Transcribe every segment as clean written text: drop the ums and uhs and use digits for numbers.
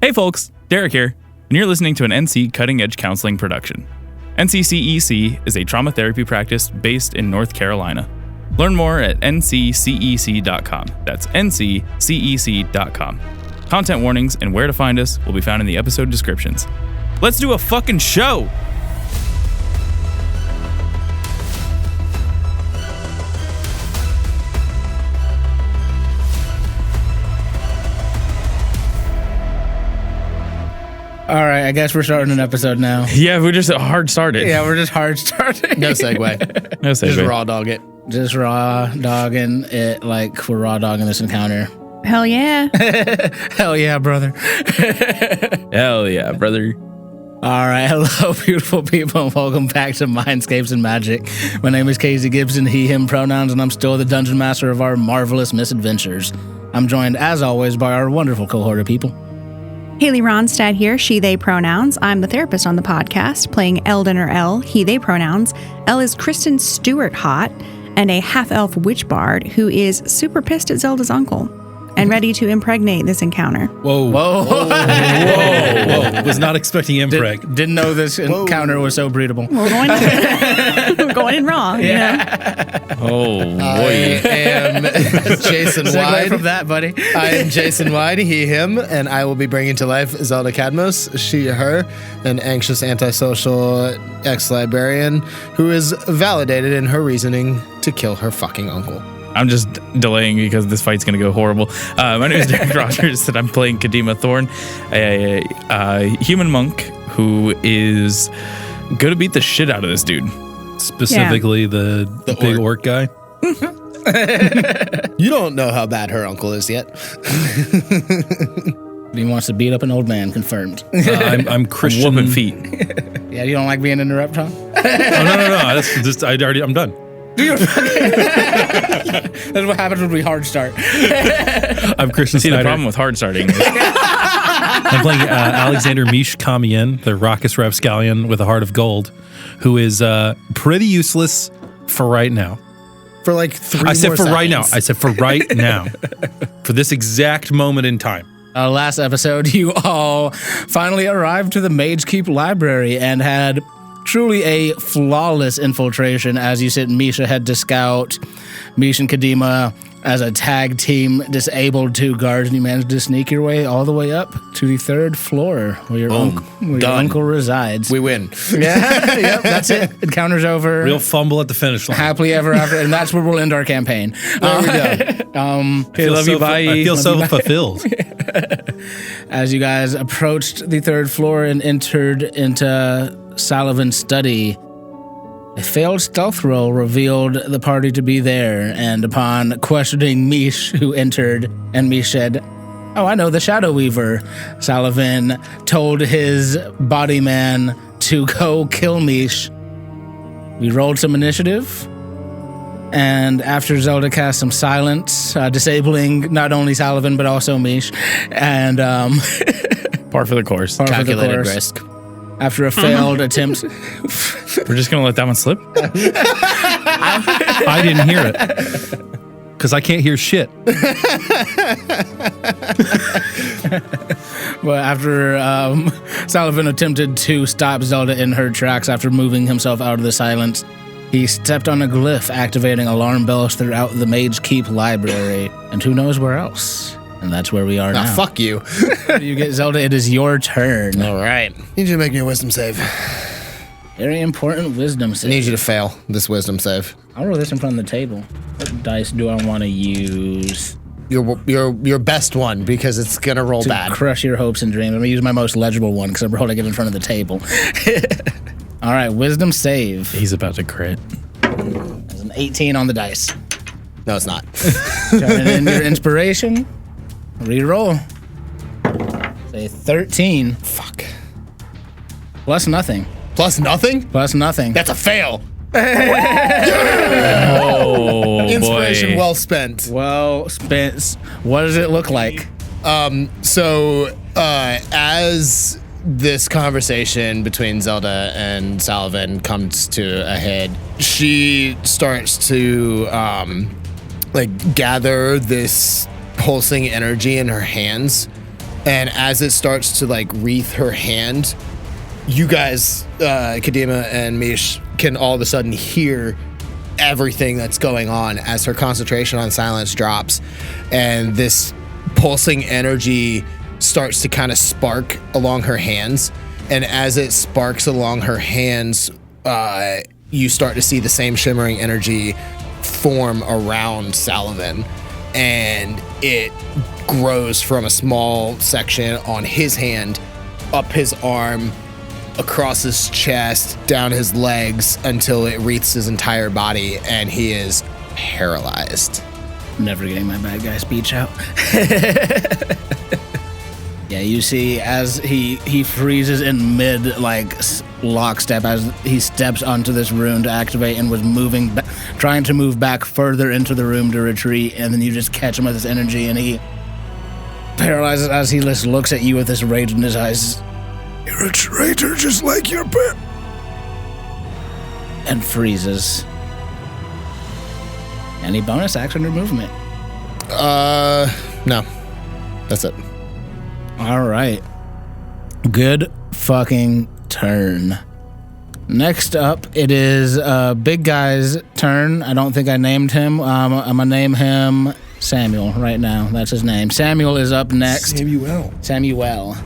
Hey folks, Derek here, and you're listening to an NC Cutting Edge Counseling production. NCCEC is a trauma therapy practice based in North Carolina. Learn more at NCCEC.com. That's NCCEC.com. Content warnings and where to find us will be found in the episode descriptions. Let's do a fucking show! All right, I guess we're starting an episode now. Yeah, we're just hard started. Yeah, we're just hard starting. No segue. No segue. Just raw dog it. Just raw dogging it like we're raw dogging this encounter. Hell yeah. Hell yeah, brother. Hell yeah, brother. All right, hello, beautiful people, and welcome back to Mindscapes and Magic. My name is Casey Gibson, he, him pronouns, and I'm still the dungeon master of our marvelous misadventures. I'm joined, as always, by our wonderful cohort of people. Haley Ronstadt here, she, they pronouns. I'm the therapist on the podcast, playing Eldon or Elle, he, they pronouns. Elle is Kristen Stewart Hott, and a half-elf witch bard who is super pissed at Zelda's uncle and ready to impregnate this encounter. Whoa. Was not expecting impreg. Didn't know this encounter was so breedable. We're going in wrong, Oh, boy. I am Jason Segue Wyde. from that, buddy. I am Jason Wyde, he, him, and I will be bringing to life Zelda Cadmos, she, her, an anxious, antisocial ex-librarian who is validated in her reasoning to kill her fucking uncle. I'm just delaying because this fight's going to go horrible. My name is Derek Rogers, and I'm playing Kadima Thorn, a human monk who is going to beat the shit out of this dude. Specifically the big orc guy. You don't know how bad her uncle is yet. He wants to beat up an old man, confirmed. I'm Christian. Whooping feet. Yeah, you don't like being interrupted, huh? Oh, no. That's just, I'm done. That's what happens when we hard start. I'm Christian See, the Snyder. problem with hard starting is I'm playing Alexander Mish Kamien, the raucous rapscallion with a heart of gold, who is pretty useless for right now. For like 3 more I said for seconds. right now. I said for right now. For this exact moment in time. Last episode, you all finally arrived to the Mage Keep Library and had truly a flawless infiltration as you sent Misha ahead to scout. Misha and Kadima as a tag team disabled 2 guards, and you managed to sneak your way all the way up to the 3rd floor where your, your uncle resides. We win. Yeah, yep, that's it. Encounter's over. Real fumble at the finish line. Happily ever after, and that's where we'll end our campaign. There we go. okay, love you, bye. I feel so fulfilled. As you guys approached the 3rd floor and entered into Salovin's study, a failed stealth roll revealed the party to be there, and upon questioning Mish, who entered, and Mish said, "Oh, I know, the Shadow Weaver," Salovin told his body man to go kill Mish. We rolled some initiative, and after Zelda cast some silence, disabling not only Salovin but also Mish, and par for the course. par for the Calculated course. risk. After a failed attempt, We're just going to let that one slip? I didn't hear it. Because I can't hear shit. well, after Salovin attempted to stop Zelda in her tracks after moving himself out of the silence, he stepped on a glyph, activating alarm bells throughout the Mage Keep Library, and who knows where else. And that's where we are now. Fuck you. You get Zelda, it is your turn. All right. Need you to make me a wisdom save. Very important wisdom I save. need you to fail this wisdom save. I'll roll this in front of the table. What dice do I want to use Your best one, because it's gonna roll to bad. crush your hopes and dreams? I'm going to use my most legible one because I'm rolling it in front of the table. All right, wisdom save. He's about to crit. There's an 18 on the dice. No, it's not. Turning in your inspiration. Reroll. Say 13. Fuck. Plus nothing. Plus nothing? Plus nothing. That's a fail. Oh, Inspiration boy. well spent. well spent. What does it look like? So, as this conversation between Zelda and Salovin comes to a head, she starts to gather this pulsing energy in her hands And as it starts to like wreath her hand, you guys, Kadima and Mish, can all of a sudden hear everything that's going on as her concentration on silence drops, and this pulsing energy starts to kind of spark along her hands. And as it sparks along her hands, you start to see the same shimmering energy form around Salovin, and it grows from a small section on his hand, up his arm, across his chest, down his legs, until it wreaths his entire body, and he is paralyzed. Never getting my bad guy speech out. Yeah, you see as he freezes in mid lockstep as he steps onto this rune to activate, and was trying to move back further into the room to retreat, and then you just catch him with this energy, and he paralyzes as he just looks at you with this rage in his eyes. You're a traitor just like your parents. And freezes. Any bonus action or movement? No. That's it. All right. Good fucking turn. Next up, it is big guy's turn. I don't think I named him. I'm going to name him Samuel right now. That's his name. Samuel is up next. Samuel.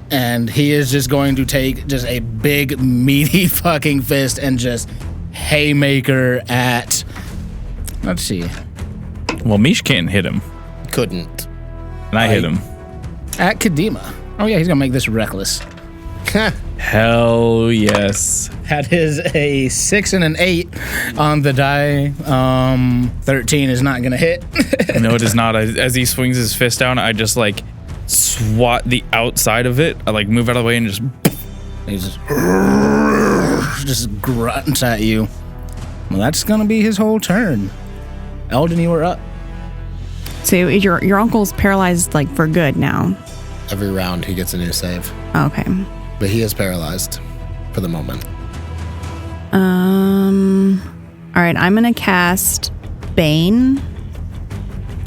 And he is just going to take just a big, meaty fucking fist and just haymaker at... Let's see. Well, Mish can't hit him. Couldn't. And I hit him. At Kadima. Oh, yeah, he's going to make this reckless. Hell yes. That is a 6 and an 8 on the die. 13 is not going to hit. No, it is not. As he swings his fist down, I just like swat the outside of it. I like move out of the way and just... He just grunts at you. Well, that's going to be his whole turn. Eldon, you were up. So your uncle's paralyzed like for good now. Every round he gets a new save. Okay. But he is paralyzed for the moment. All right, I'm going to cast Bane.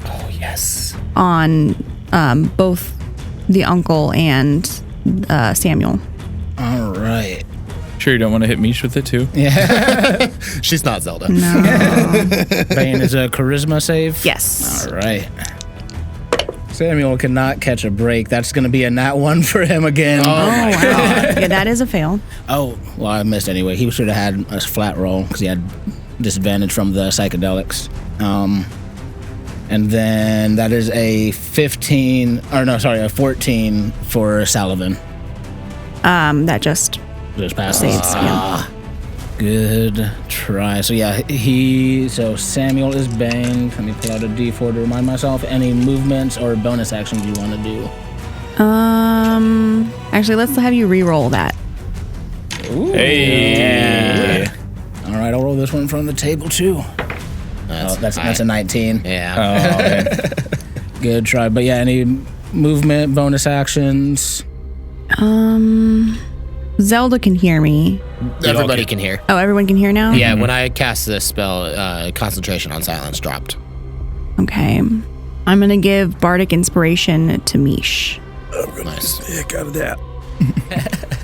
Oh, yes. On both the uncle and Samuel. All right. Sure you don't want to hit Mish with it too? Yeah. She's not Zelda. No. Bane is a charisma save? Yes. All right. Samuel cannot catch a break. That's going to be a nat 1 for him again. Oh, wow. Yeah, that is a fail. Oh, well, I missed anyway. He should have had a flat roll because he had disadvantage from the psychedelics. And then that is a 14 for Salovin. That just passes. saves. Yeah. Good try. So yeah, so Samuel is banged. Let me pull out a D4 to remind myself. Any movements or bonus actions you want to do? Actually, let's have you re-roll that. Ooh. Hey. Yeah. All right, I'll roll this one from the table too. That's a 19. Yeah. Oh, good try. But yeah, any movement, bonus actions? Zelda can hear me. Everybody can hear. Oh, everyone can hear now? Yeah, when I cast this spell, concentration on silence dropped. Okay. I'm going to give Bardic Inspiration to Mish. Nice. Heck out of that.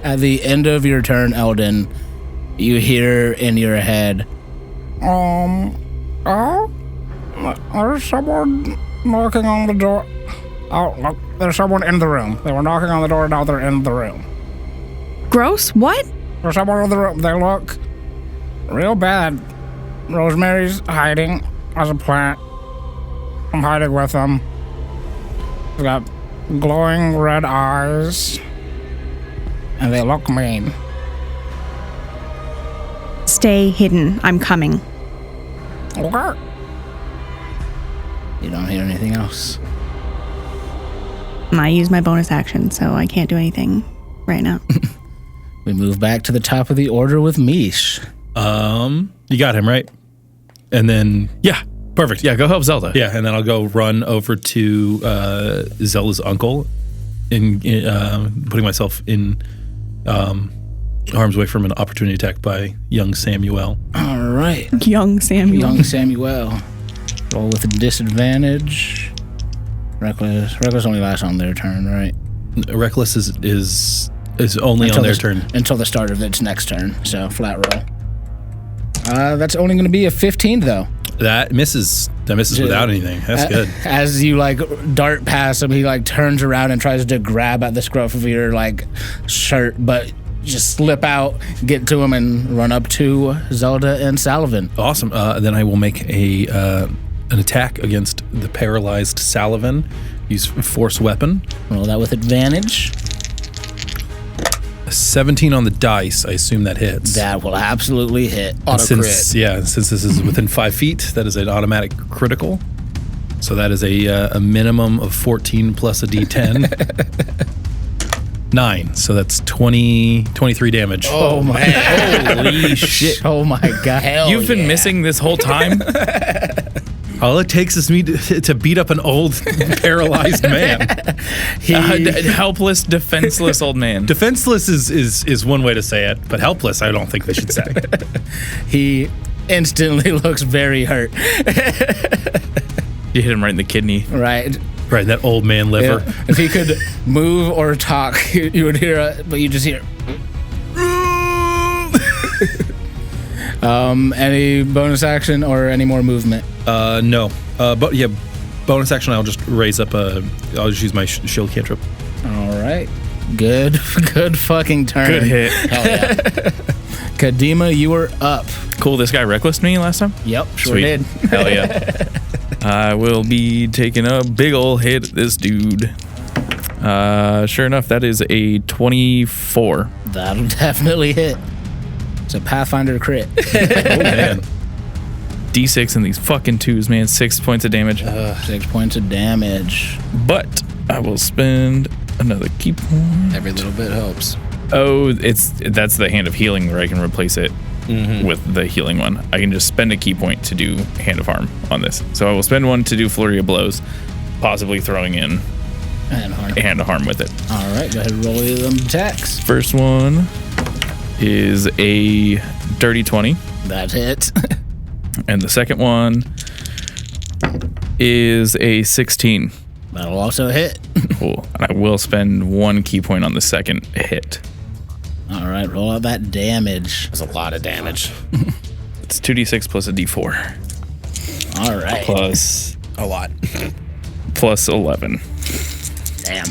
At the end of your turn, Eldon, you hear in your head, there's someone knocking on the door. Oh, look, there's someone in the room. They were knocking on the door, now they're in the room. Gross? What? There's someone in the room. They look real bad. Rosemary's hiding as a plant. I'm hiding with them. They've got glowing red eyes. And they look mean. Stay hidden. I'm coming. Okay. You don't hear anything else. And I use my bonus action, so I can't do anything right now. We move back to the top of the order with Mish. You got him, right? And then, Yeah. Perfect. Yeah, go help Zelda. yeah, and then I'll go run over to Zelda's uncle and putting myself in harm's way from an opportunity attack by young Samuel. All right. Young Samuel. Young Samuel. Roll with a disadvantage. Reckless only lasts on their turn, right? Reckless is only on their turn. Until the start of its next turn. So flat roll. That's only going to be a 15 though. That misses without anything. That's good. As you like dart past him, he like turns around and tries to grab at the scruff of your like shirt, but just slip out, get to him, and run up to Zelda and Salovin. Awesome. Then I will make an attack against the paralyzed Salovin. Use force weapon. Roll that with advantage. A 17 on the dice. I assume that hits. That will absolutely hit. Auto crit. Since this is within 5 feet, that is an automatic critical. So that is a minimum of 14 plus a D10. 9. So that's 23 damage. Oh my! Holy shit. Oh my god! Hell You've been missing this whole time? All it takes is me to beat up an old paralyzed man. Helpless, defenseless old man. Defenseless is one way to say it, but helpless I don't think they should say. He instantly looks very hurt. You hit him right in the kidney. Right. Right, that old man liver. Yeah. If he could move or talk, you would hear but you just hear. Any bonus action or any more movement? No. But yeah, bonus action. I'll just raise up I'll just use my shield cantrip. All right. Good fucking turn. Good hit. Hell yeah. Kadima, you were up. Cool, this guy recklessed me last time? Yep, sure Sweet. did. Hell yeah. I will be taking a big ol' hit at this dude. Sure enough, that is a 24. That'll definitely hit. It's a Pathfinder crit. Oh man. D6 and these fucking 2s, man. 6 points of damage. 6 points of damage. But I will spend another key point. Every little bit helps. Oh, that's the Hand of Healing where I can replace it with the healing one. I can just spend a key point to do Hand of Harm on this. So I will spend one to do Flurry of Blows, possibly throwing in Hand of Harm with it. All right, go ahead and roll them attacks. First one is a dirty 20. That hits. And the second one is a 16. That'll also hit. Cool. And I will spend one key point on the second hit. All right, roll out that damage. That's a lot of damage. It's 2d6 plus a d4. All right. Plus A lot. plus 11. Damn.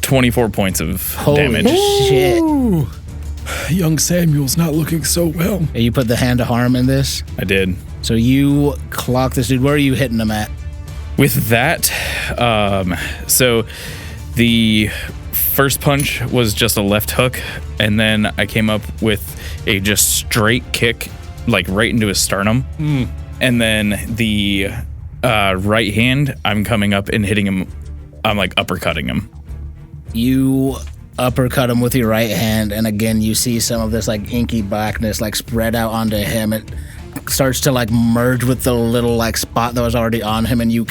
24 points of Holy damage. shit. Young Samuel's not looking so well. And you put the Hand of Harm in this? I did. So you clock this dude. Where are you hitting him at? With that, so the first punch was just a left hook, and then I came up with a just straight kick, like right into his sternum. And then the right hand, I'm coming up and hitting him. I'm like uppercutting him. You uppercut him with your right hand, and again you see some of this like inky blackness like spread out onto him. It starts to like merge with the little like spot that was already on him, and he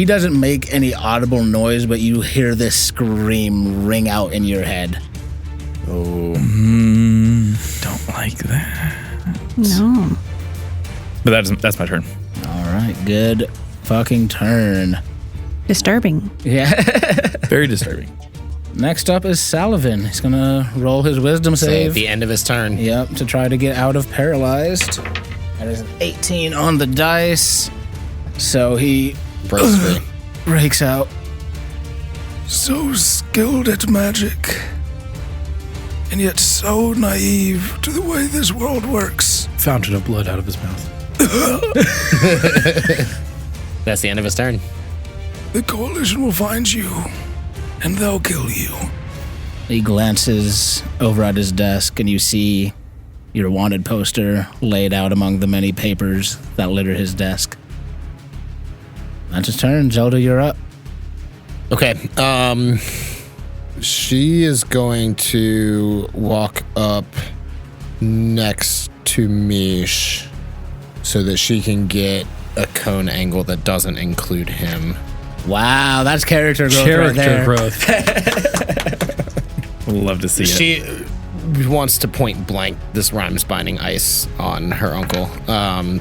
doesn't make any audible noise, but you hear this scream ring out in your head. Oh, don't like that. No. But that's my turn. All right, good fucking turn. Disturbing. Yeah. Very disturbing. Next up is Salovin. He's gonna roll his wisdom So save. at the end of his turn. Yep, to try to get out of paralyzed. That is an 18 on the dice. So he Breaks free. breaks out. So skilled at magic, and yet so naive to the way this world works. Fountain of blood out of his mouth. That's the end of his turn. The coalition will find you, and they'll kill you. He glances over at his desk, and you see your wanted poster laid out among the many papers that litter his desk. That's his turn. Zelda, you're up. Okay. She is going to walk up next to Mish so that she can get a cone angle that doesn't include him. Wow, that's character growth right there. growth. Would love to see it. She wants to point blank this rhymes binding ice on her uncle.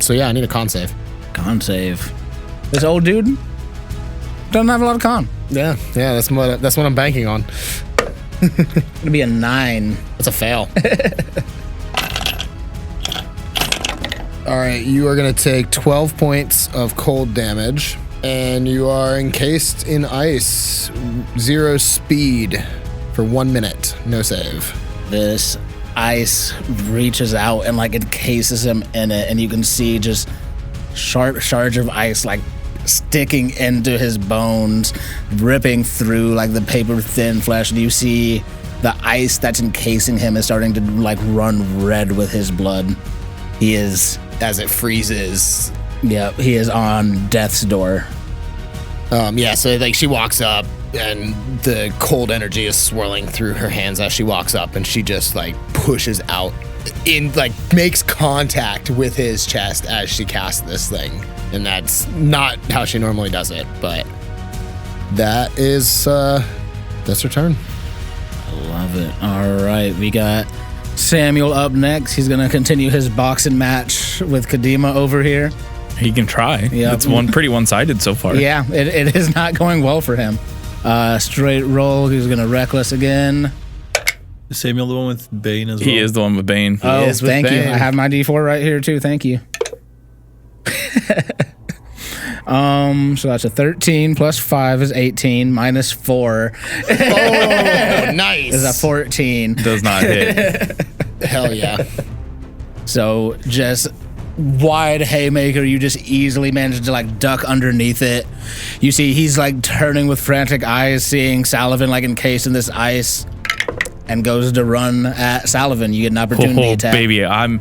So yeah, I need a con save. Con save. This old dude? doesn't have a lot of con. Yeah, that's what I'm banking on. It'll be a 9. That's a fail. All right, you are going to take 12 points of cold damage, and you are encased in ice. 0 speed for 1 minute. No save. This ice reaches out and like encases him in it, and you can see just sharp shards of ice like sticking into his bones, ripping through like the paper thin flesh, and you see the ice that's encasing him is starting to like run red with his blood. He is, As it freezes. yeah, he is on death's door. So like she walks up, and the cold energy is swirling through her hands as she walks up, and she just like pushes out makes contact with his chest as she casts this thing. And that's not how she normally does it, but that is that's her turn. I love it. All right, we got Samuel up next. He's gonna continue his boxing match with Kadima over here. He can try. Yeah. It's pretty one-sided so far. Yeah, it is not going well for him. Straight roll. He's gonna reckless again. Is Samuel the one with Bane as well? He is the one with Bane. Oh, is with thank you. Bane. I have my D4 right here too. Thank you. So that's a 13 plus 5 is 18 minus 4 Oh, nice. is a 14. Does not hit. Hell yeah. So just wide haymaker, you just easily manage to like duck underneath it. You see he's like turning with frantic eyes, seeing Salovin like encased in this ice, and goes to run at Salovin. You get an opportunity attack. Baby, I'm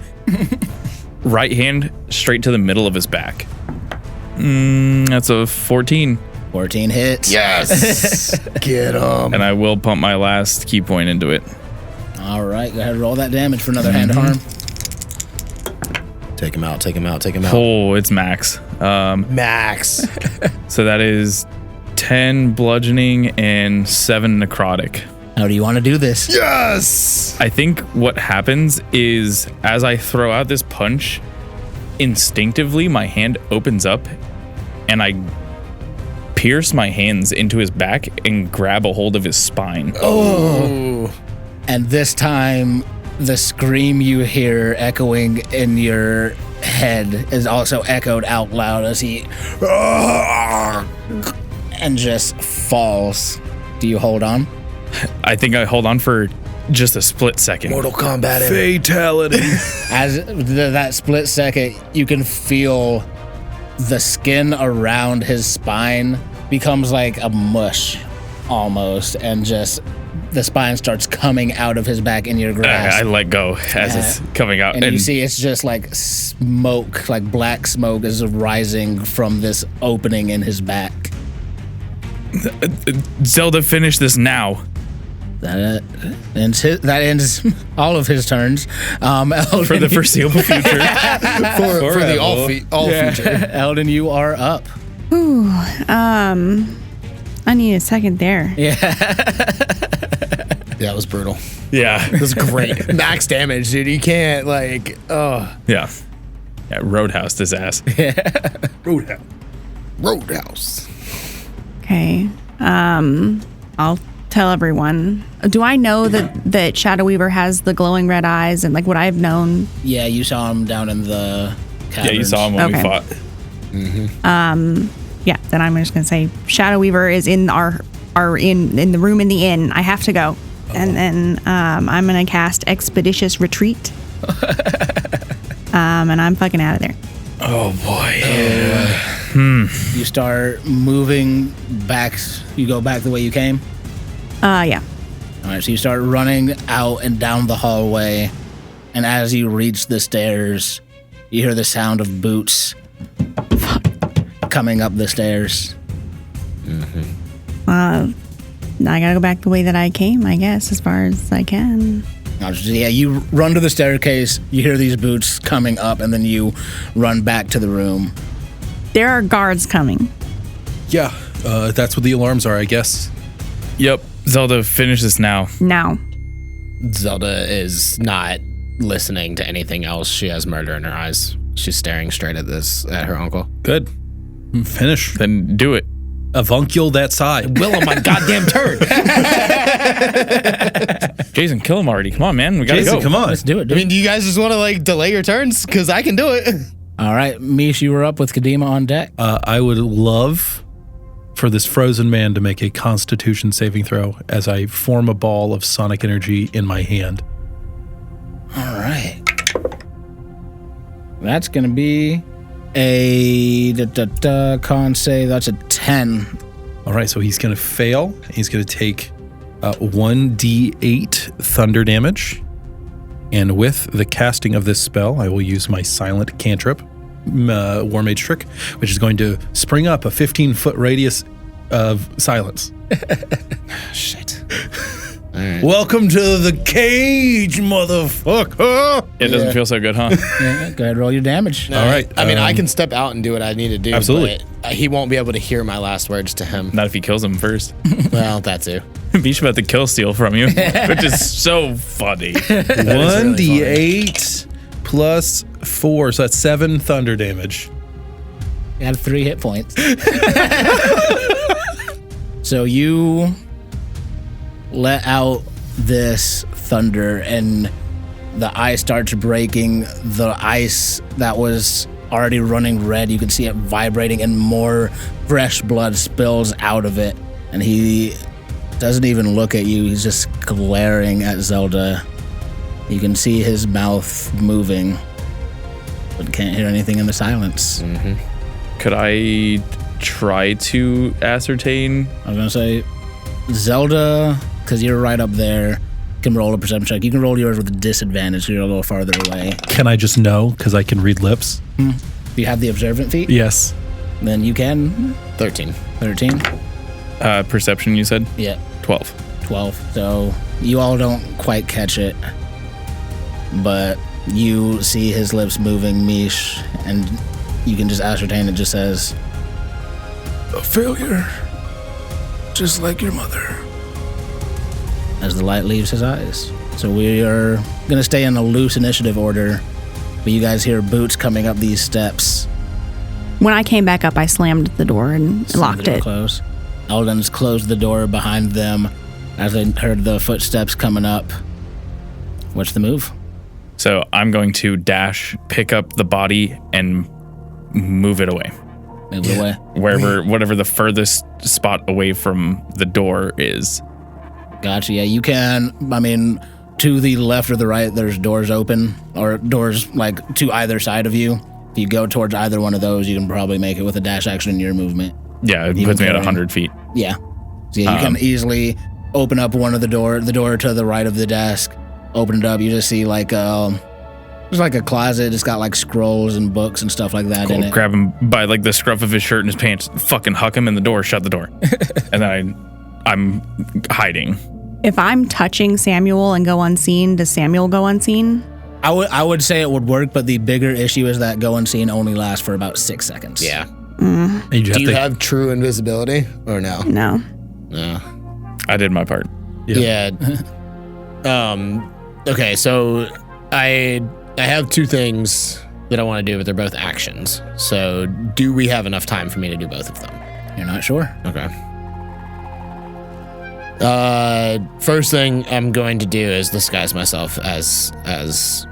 right hand straight to the middle of his back. That's a 14. 14 hits. Yes. Get him. And I will pump my last key point into it. All right, go ahead and roll that damage for another hand harm. Take him out. Oh, it's max. Max. So that is 10 bludgeoning and 7 necrotic. How do you want to do this? Yes. I think what happens is as I throw out this punch, instinctively my hand opens up and I pierce my hands into his back and grab a hold of his spine. Oh. And this time, the scream you hear echoing in your head is also echoed out loud as he and just falls. Do you hold on? I think I hold on for just a split second. Mortal Kombat. Fatality. As that split second, you can feel the skin around his spine becomes like a mush almost, and just the spine starts coming out of his back in your grasp. I let go as it's coming out. And you see it's just like smoke, like black smoke is rising from this opening in his back. Zelda, finish this now. That ends all of his turns. Eldon, For the foreseeable future. for the all future. Eldon, you are up. I need a second there. Yeah, it was brutal. Yeah. It was great. Max damage, dude. You can't Yeah. Yeah, roadhouse his ass. Roadhouse. Okay. I'll tell everyone. Do I know that Shadow Weaver has the glowing red eyes, and like would I have known? Yeah, you saw him down in the caverns. Yeah, you saw him when we Okay. fought. Yeah, then I'm just gonna say Shadow Weaver is in our in the room in the inn. I have to go. And then I'm gonna cast Expeditious Retreat. And I'm fucking out of there. Oh boy. You start moving back. You go back the way you came. Yeah. All right, so you start running out and down the hallway, and as you reach the stairs, you hear the sound of boots coming up the stairs. I gotta go back the way that I came, I guess, as far as I can. Yeah, you run to the staircase, you hear these boots coming up, and then you run back to the room. There are guards coming. Yeah, that's what the alarms are, I guess. Yep. Zelda, finish this now. Now. Zelda is not listening to anything else. She has murder in her eyes. She's staring straight at her uncle. Good. Finish. Then do it. Avunculicide. Will on my goddamn turd. Jason, kill him already. Come on, man. We gotta Jason, go. come on. Let's do it, I dude. mean, do you guys just want to like delay your turns? Because I can do it. All right, Mish, you were up with Kadima on deck. I would love for this frozen man to make a Constitution saving throw as I form a ball of sonic energy in my hand. All right. That's going to be a con save. That's a 10. All right, so he's going to fail. He's going to take 1d8 thunder damage. And with the casting of this spell, I will use my silent cantrip, War Mage Trick, which is going to spring up a 15-foot radius of silence. Shit. Welcome to the cage, motherfucker! It doesn't feel so good, huh? Yeah, go ahead, roll your damage. All right. I mean, I can step out and do what I need to do. Absolutely. But he won't be able to hear my last words to him. Not if he kills him first. Well, that too. Beach about to kill steal from you, which is so funny. 1d8 plus 4, so that's 7 thunder damage. You had 3 hit points. So you let out this thunder and the ice starts breaking. The ice that was already running red, you can see it vibrating and more fresh blood spills out of it. And he doesn't even look at you. He's just glaring at Zelda. You can see his mouth moving, but can't hear anything in the silence. Could I try to ascertain? I was gonna say, Zelda, because you're right up there, can roll a perception check. You can roll yours with a disadvantage, so you're a little farther away. Can I just know, because I can read lips? If you have the observant feat, Yes. then you can. 13. 13? Perception, you said? Yeah, 12. 12. So you all don't quite catch it, but you see his lips moving, Mish, and you can just ascertain it just says, A failure. Just like your mother. as the light leaves his eyes. So we are going to stay in a loose initiative order, but you guys hear boots coming up these steps. When I came back up, I slammed the door and locked it. Close. Eldon's closed the door behind them as they heard the footsteps coming up. What's the move? So I'm going to dash, pick up the body, and move it away. Move it away. Whatever the furthest spot away from the door is. Gotcha. Yeah, you can. I mean, to the left or the right, there's doors open, or doors like to either side of you. If you go towards either one of those, you can probably make it with a dash action in your movement. Yeah, it You puts me at can- 100 feet. Yeah. So yeah, you can easily open up one of the door to the right of the desk. Open it up. You just see like there's like a closet. It's got like scrolls and books and stuff like that in Cool. it. Grab him by like the scruff of his shirt and his pants, fucking huck him in the door, shut the door. And then I'm hiding. If I'm touching Samuel and go unseen, does Samuel go unseen? I would say it would work, but the bigger issue is that go unseen only lasts for about 6 seconds. Yeah. And you Do you have true invisibility or no? No. No. I did my part. Yeah. Okay, so I have 2 things that I want to do, but they're both actions. So do we have enough time for me to do both of them? You're not sure? Okay. First thing I'm going to do is disguise myself as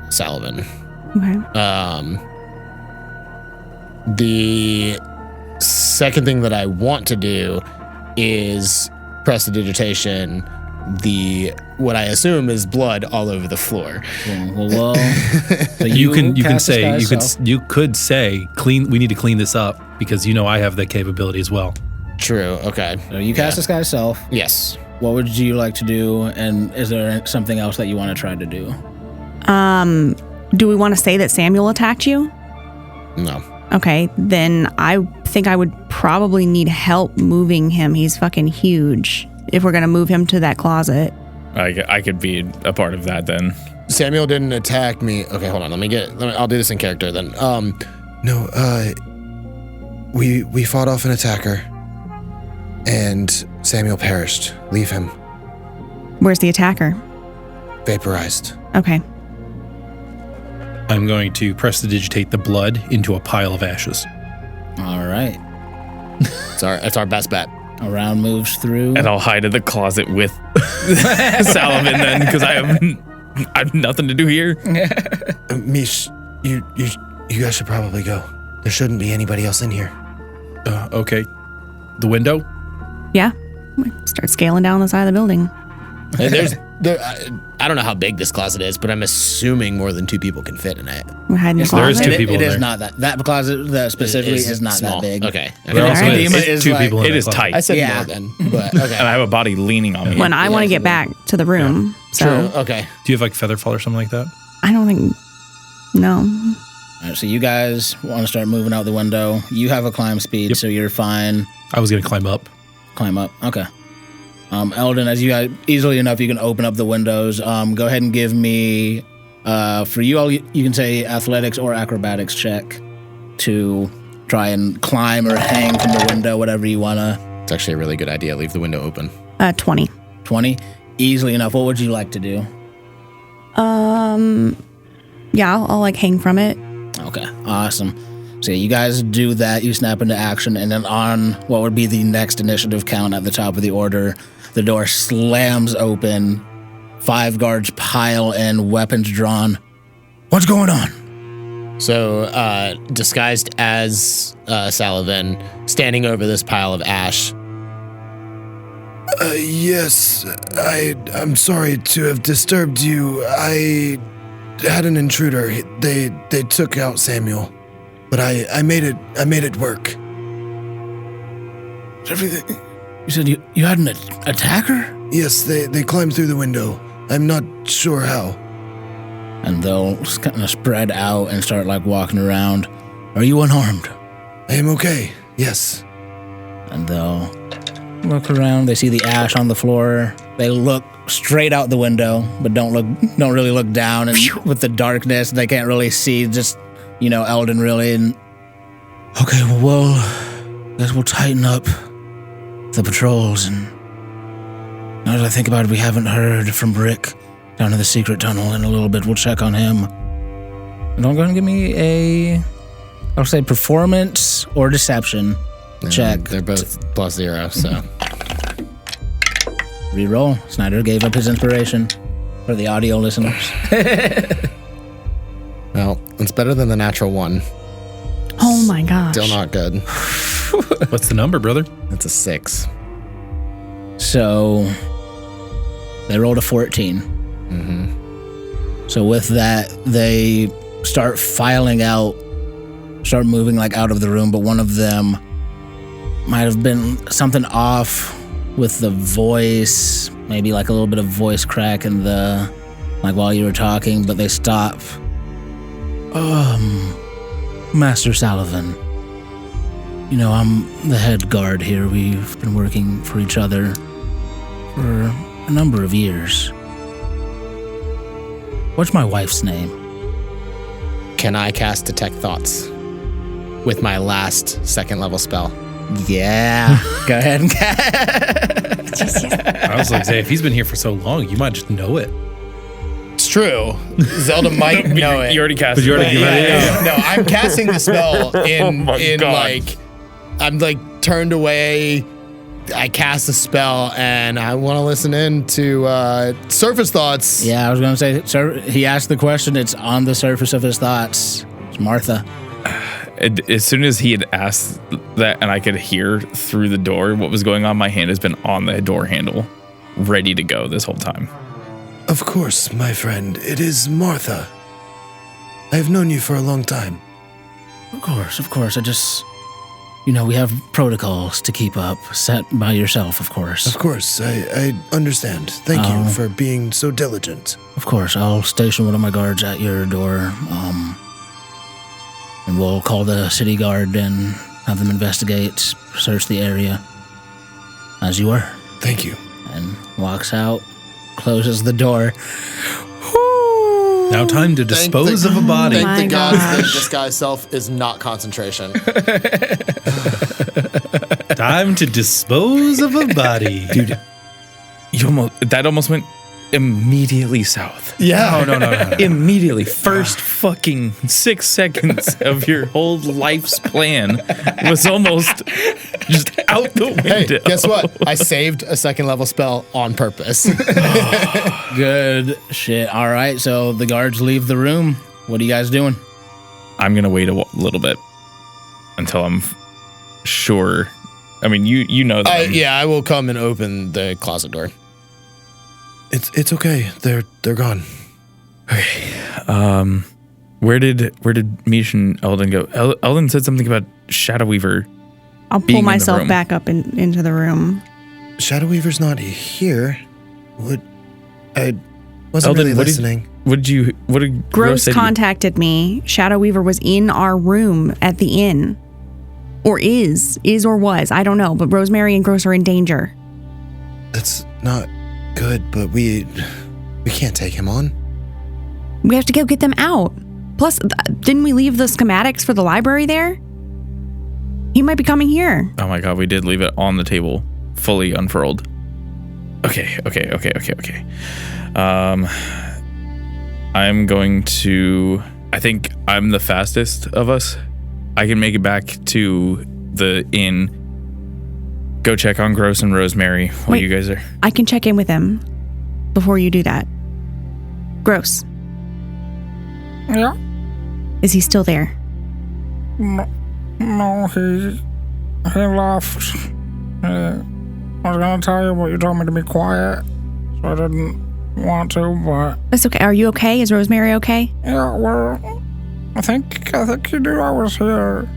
Salovin. Okay. The second thing that I want to do is prestidigitation, what I assume is blood all over the floor. Well, so You could say clean. We need to clean this up because I have that capability as well. True. Okay. So you cast this guy's self. Yes. What would you like to do? And is there something else that you want to try to do? Do we want to say that Samuel attacked you? No. Okay, then I think I would probably need help moving him. He's fucking huge. If we're gonna move him to that closet. I could be a part of that then. Samuel didn't attack me. Okay, hold on. I'll do this in character then. No. We fought off an attacker, and Samuel perished. Leave him Where's the attacker? vaporized. Okay. I'm going to prestidigitate the blood into a pile of ashes. All right. It's our best bet. A round moves through. And I'll hide in the closet with Salovin then, because I have nothing to do here. Mish, you guys should probably go. There shouldn't be anybody else in here. Okay. The window? Yeah. Start scaling down the side of the building. I don't know how big this closet is, but I'm assuming more than 2 people can fit in it. We're hiding in the There is closet. 2 people It in is there. not that closet specifically is not small. that big. Okay. There also Alright. is It's 2 like- people in It that is closet. tight. I said Yeah. more then, but okay. And I have a body leaning on me. When I want to get back to the room. So True. Okay. Do you have like Featherfall or something like that? I don't think. No. All right, so you guys want to start moving out the window. You have a climb speed, so you're fine. I was going to climb up. Climb up. Okay. Eldon, as you guys easily enough, you can open up the windows. Go ahead and give me, for you all, you can say athletics or acrobatics check to try and climb or hang from the window, whatever you want to. It's actually a really good idea. Leave the window open. 20. 20? Easily enough. What would you like to do? Yeah, I'll like hang from it. Okay, awesome. So yeah, you guys do that, you snap into action, and then on what would be the next initiative count at the top of the order, the door slams open, 5 guards pile in, weapons drawn. What's going on? So, disguised as Salovin, standing over this pile of ash. Yes, I'm sorry to have disturbed you. I had an intruder. They took out Samuel, but I made it work. Everything. You said you had an attacker? Yes, they climbed through the window. I'm not sure how. And they'll just kind of spread out and start like walking around. Are you unharmed? I am okay. Yes. And they'll look around. They see the ash on the floor. They look straight out the window, but don't really look down. And with the darkness, they can't really see. Just Eldon really. And okay, well, guess we'll tighten up the patrols. And now that I think about it, we haven't heard from Brick down in the secret tunnel in a little bit. We'll check on him. And don't go and give me I'll say performance or deception check. They're both +0, so. Reroll. Snyder gave up his inspiration for the audio listeners. Well, it's better than the natural 1. Oh my gosh. Still not good. What's the number, brother? It's a 6. So they rolled a 14. Mm-hmm. So with that, they start filing out, start moving like out of the room, but one of them might have been something off with the voice, maybe like a little bit of voice crack in the, like while you were talking, but they stop. Master Salovin, I'm the head guard here. We've been working for each other for a number of years. What's my wife's name? Can I cast Detect Thoughts with my last 2nd level spell? Yeah. Go ahead and cast. I was like, say, if he's been here for so long, you might just know it. It's true. Zelda might know it. You already cast But you already it. No, I'm casting the spell in God. like, I'm like turned away. I cast a spell and I want to listen in to Surface Thoughts. Yeah, I was going to say, sir, he asked the question. It's on the surface of his thoughts. It's Martha. As soon as he had asked that and I could hear through the door what was going on, my hand has been on the door handle, ready to go this whole time. Of course, my friend. It is Martha. I have known you for a long time. Of course. I just, we have protocols to keep up, set by yourself, of course. Of course, I understand. Thank you for being so diligent. Of course, I'll station one of my guards at your door, and we'll call the city guard and have them investigate, search the area, as you were. Thank you. And walks out, closes the door. Now time to dispose of a body. Thank my the gods that gosh. disguise self is not concentration. Time to dispose of a body. Dude, that almost went immediately south. Yeah. No. Immediately. First fucking 6 seconds of your whole life's plan was almost just out the Hey, window. guess what? I saved a second level spell on purpose. Good shit. All right, so the guards leave the room. What are you guys doing? I'm going to wait a little bit until I'm sure. I mean, you know that. I will come and open the closet door. It's okay. They're gone. Where did Mish and Eldon go? Eldon said something about Shadow Weaver. I'll being in pull the myself room. back up into the room. Shadow Weaver's not here. I wasn't Eldon, really what listening. What did Gross say to you? contacted me. Shadow Weaver was in our room at the inn. Or is or was. I don't know. But Rosemary and Gross are in danger. That's not good, but we can't take him on. We have to go get them out. Plus, didn't we leave the schematics for the library there? He might be coming here. Oh my god, we did leave it on the table, fully unfurled. Okay. I'm going to... I think I'm the fastest of us. I can make it back to the inn. Go check on Gross and Rosemary while Wait. you guys are... I can check in with him before you do that. Gross. Yeah. Is he still there? No, he left. I was gonna tell you, but you told me to be quiet, so I didn't want to. But That's okay. Are you okay? Is Rosemary okay? yeah, well, I think he knew I was here.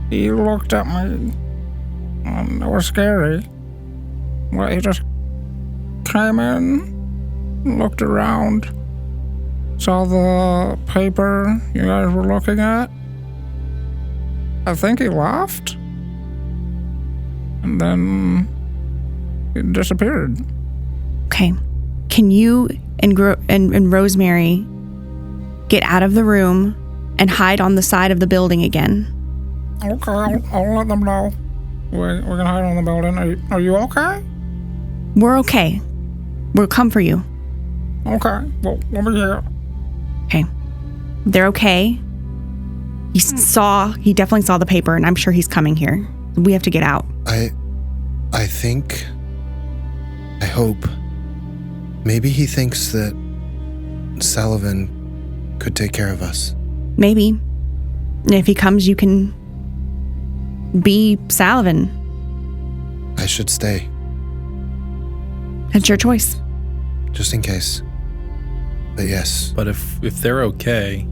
He looked at me, and it was scary. But he just came in, looked around, saw the paper you guys were looking at. I think he laughed, and then he disappeared. Okay. Can you and Rosemary get out of the room and hide on the side of the building again? Okay, I'll let them know. We're gonna hide on the building. Are you okay? We're okay. We'll come for you. Okay, well, let me hear. Okay. They're okay. He definitely saw the paper, and I'm sure he's coming here. We have to get out. I hope. Maybe he thinks that Salovin could take care of us. Maybe. And if he comes, you can be Salovin. I should stay, That's your choice. just in case. But yes, But if they're okay,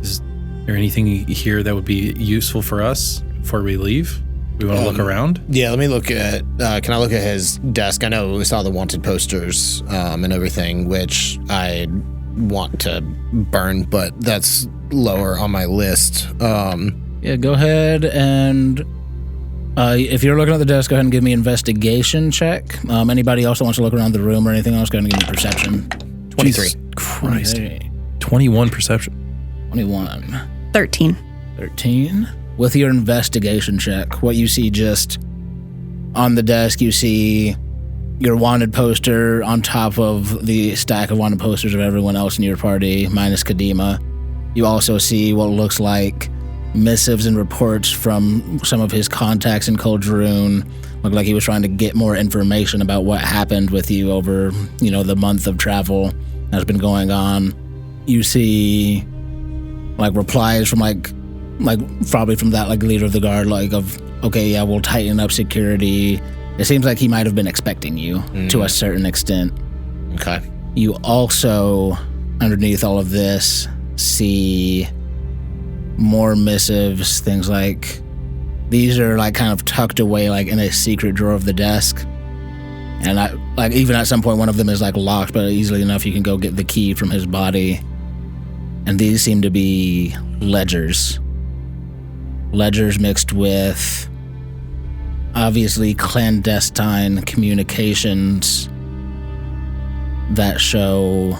is there anything here that would be useful for us before we leave? We want to look around? Yeah, let me look at. Can I look at his desk? I know we saw the wanted posters and everything, which I want to burn, but that's lower on my list. Yeah, go ahead and if you're looking at the desk, go ahead and give me investigation check. Anybody else that wants to look around the room or anything else, go ahead and give me perception. 23. Jesus Christ. Okay, 21 perception. 21. 13. 13. With your investigation check, what you see just on the desk, you see your wanted poster on top of the stack of wanted posters of everyone else in your party, minus Kadima. You also see what looks like missives and reports from some of his contacts in Kuldrun. Looked like he was trying to get more information about what happened with you over, the month of travel that's been going on. You see replies from probably from that leader of the guard, okay, yeah, we'll tighten up security. It seems like he might have been expecting you to a certain extent. Okay. You also, underneath all of this, see more missives, things like these are kind of tucked away in a secret drawer of the desk. And even at some point one of them is locked, but easily enough you can go get the key from his body. And these seem to be ledgers. Ledgers mixed with obviously clandestine communications that show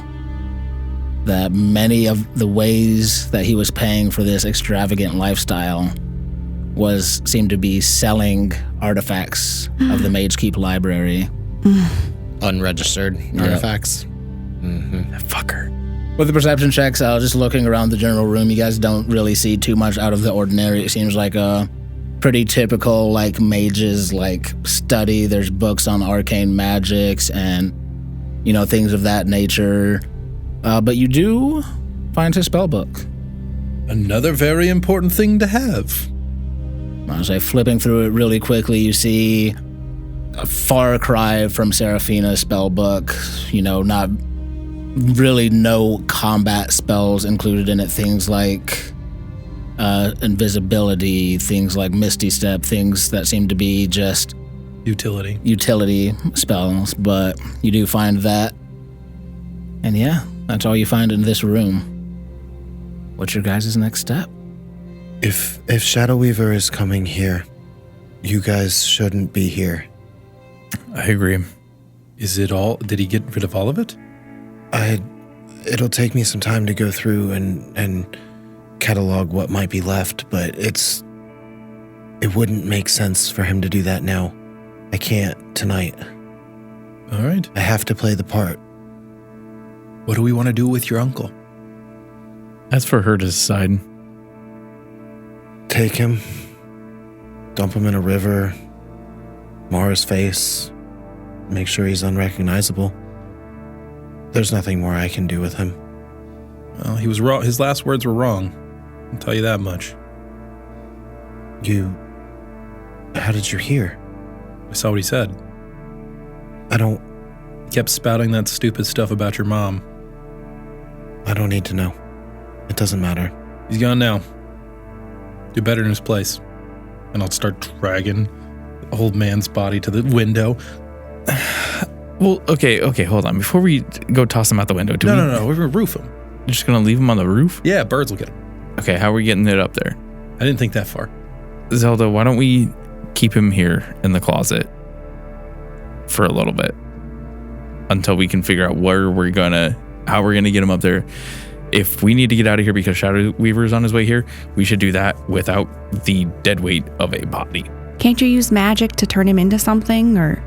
that many of the ways that he was paying for this extravagant lifestyle seemed to be selling artifacts of the Mage Keep library. unregistered artifacts. Fucker. With the perception checks, just looking around the general room, you guys don't really see too much out of the ordinary. It seems like a pretty typical, like, mages, like, study. There's books on arcane magics and, you know, things of that nature. But you do find his spell book. Another very important thing to have. I was like, flipping through it really quickly, you see a far cry from Seraphina's spell book. You know, not really no combat spells included in it. Things like invisibility, things like Misty Step, things that seem to be just utility spells. But you do find that. And yeah, that's all you find in this room. What's your guys' next step? If Shadow Weaver is coming here, you guys shouldn't be here. I agree. Is it all? Did he get rid of all of it? It'll take me some time to go through and catalog what might be left, but it wouldn't make sense for him to do that now. I can't tonight. All right. I have to play the part. What do we want to do with your uncle? That's for her to decide. Take him, dump him in a river, mar his face, make sure he's unrecognizable. There's nothing more I can do with him. Well, he was wrong. His last words were wrong. I'll tell you that much. How did you hear? I saw what he said. He kept spouting that stupid stuff about your mom. I don't need to know. It doesn't matter. He's gone now. Do better in his place. And I'll start dragging the old man's body to the window. Well, okay, hold on. Before we go toss him out the window, No, we're going to roof him. You're just going to leave him on the roof? Yeah, birds will get him. Okay, how are we getting it up there? I didn't think that far. Zelda, why don't we keep him here in the closet for a little bit until we can figure out how we're going to get him up there. If we need to get out of here because Shadow Weaver's on his way here, we should do that without the dead weight of a body. Can't you use magic to turn him into something, or?